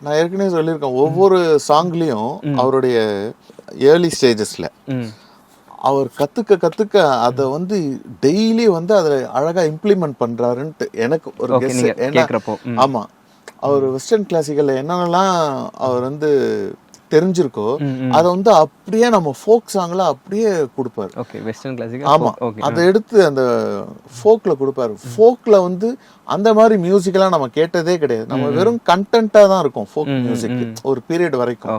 நான் ஏற்கனவே சொல்லியிருக்கேன், ஒவ்வொரு சாங்லயும் அவருடைய ஏர்லி ஸ்டேஜஸ்ல அவர் கத்துக்க அதை வந்து டெய்லி வந்து அதை அழகா இம்ப்ளிமெண்ட் பண்றாருன்ட்டு எனக்கு ஒரு கெஸ். ஏன்னா ஆமா, அவர் வெஸ்டர்ன் கிளாசிக்கல்ல என்னென்னலாம் அவர் வந்து தெரிஞ்சிருக்கோ அதை வந்து அப்படியே நம்ம ஃபோக் சாங்ல அப்படியே கொடுப்பாரு. ஆமா, அதை எடுத்து அந்த ஃபோக்ல கொடுப்பாரு. ஃபோக்ல வந்து அந்த மாதிரி மியூசிக்லாம் நம்ம கேட்டதே கிடையாது. நம்ம வெறும் கண்டென்ட்டா தான் இருக்கும் ஃபோக் மியூசிக் ஒரு பீரியட் வரைக்கும்.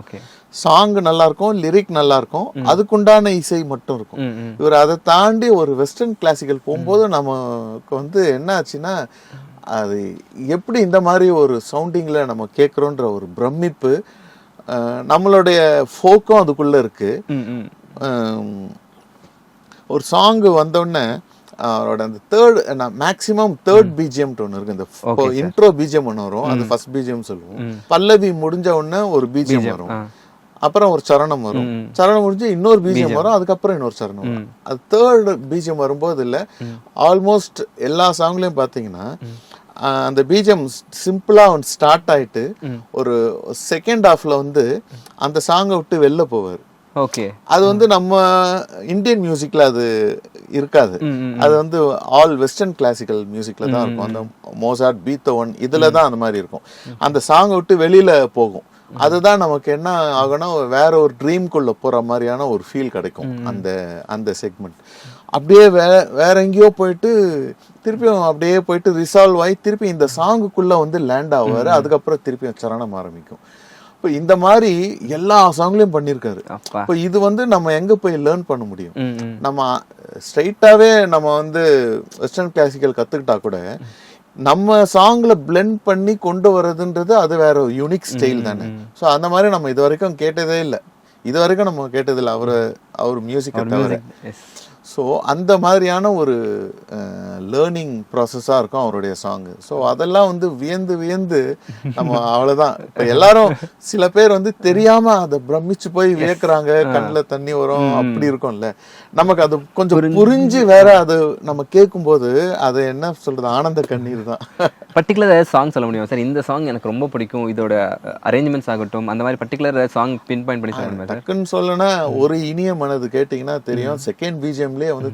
சாங் நல்லா இருக்கும், லிரிக் நல்லா இருக்கும், அதுக்குண்டான இசை மட்டும் இருக்கும். இவர் அதை தாண்டி ஒரு வெஸ்டர்ன் கிளாசிக்கல் போகும்போது நமக்கு வந்து என்ன ஆச்சுன்னா, அது எப்படி இந்த மாதிரி ஒரு சவுண்டிங்ல நம்ம கேட்குறோன்ற ஒரு பிரமிப்பு, நம்மளுடைய ஃபோக்கும் அதுக்குள்ள இருக்கு. ஒரு சாங் வந்தோடனே அவரோட அந்த மேக்ஸிமம் தேர்ட் பிஜிஎம் ஒன்று இருக்கு. இந்த இன்ட்ரோ பிஜிஎம் ஒன்று வரும், அது ஃபர்ஸ்ட் பிஜிஎம் சொல்லுவோம். பல்லவி முடிஞ்ச உடனே ஒரு பிஜிஎம் வரும், அப்புறம் ஒரு சரணம் வரும், சரணம் முடிஞ்சு இன்னொரு பிஜிஎம் வரும், அதுக்கப்புறம் இன்னொரு சரணம் வரும். அது தேர்ட் பிஜிஎம் வரும்போது இல்லை, ஆல்மோஸ்ட் எல்லா சாங்லயும் பாத்தீங்கன்னா அந்த பிஜிஎம் சிம்பிளா ஸ்டார்ட் ஆயிட்டு ஒரு செகண்ட் ஹாஃப்ல வந்து அந்த சாங்கை விட்டு வெளில போவார். அது வந்து நம்ம இந்தியன் மியூசிக்ல அது இருக்காது. அது வந்து ஆல் வெஸ்டர்ன் கிளாசிக்கல் மியூசிக்ல தான் இருக்கும். அந்த மோசார்ட், பீத்தோவன் இதுல தான் அந்த மாதிரி இருக்கும். அந்த சாங்கை விட்டு வெளியில போகும். அதுதான் நமக்கு என்ன ஆகும்னா வேற ஒரு ட்ரீம்குள்ள போற மாதிரியான ஒரு ஃபீல் கிடைக்கும். அந்த செக்மெண்ட் அப்படியே வேற எங்கேயோ போயிட்டு திருப்பியும் அப்படியே போயிட்டு ரிசால்வ் ஆகி திருப்பி இந்த சாங்குக்குள்ள வந்து லேண்ட் ஆவாரு. அதுக்கப்புறம் திருப்பியும் சரணம் ஆரம்பிக்கும். இப்போ இந்த மாதிரி எல்லா சாங்லயும் பண்ணிருக்காரு. இப்போ இது வந்து நம்ம எங்க போய் லேர்ன் பண்ண முடியும்? நம்ம ஸ்ட்ரைட்டாவே நம்ம வந்து வெஸ்டர்ன் கிளாசிக்கல் கத்துக்கிட்டா கூட நம்ம சாங்ல பிளெண்ட் பண்ணி கொண்டு வர்றதுன்றது அது வேற ஒரு யூனிக் ஸ்டைல் தானே. ஸோ அந்த மாதிரி நம்ம இது வரைக்கும் கேட்டதே இல்லை. இது வரைக்கும் நம்ம கேட்டதில்லை அவர் மியூசிக்கை தவிர. ஸோ அந்த மாதிரியான ஒரு லேர்னிங் ப்ராசஸாக இருக்கும் அவருடைய சாங்கு. ஸோ அதெல்லாம் வந்து வியந்து வியந்து நம்ம அவ்வளோதான். இப்போ எல்லாரும் சில பேர் வந்து தெரியாம அதை பிரமிச்சு போய் வியக்குறாங்க, கண்ணில் தண்ணி வரும், அப்படி இருக்கும்ல. நமக்கு அது கொஞ்சம் புரிஞ்சு வேற அது நம்ம கேட்கும்போது அது என்ன சொல்றது, ஆனந்த கண்ணீர் தான். பர்டிகுலர் ஏதாவது சாங் சொல்ல முடியும் சார்? இந்த சாங் எனக்கு ரொம்ப பிடிக்கும், இதோட அரேஞ்ச்மெண்ட்ஸ் ஆகட்டும், அந்த மாதிரி பர்டிகுலர் ஏதாவது சாங் பின் பாயிண்ட் பண்ணி சொல்ல முடியும்? டக்குன்னு சொல்லனா ஒரு இனிய மனது கேட்டீங்கன்னா தெரியும். செகண்ட் பிஜிஎம்லயே வந்து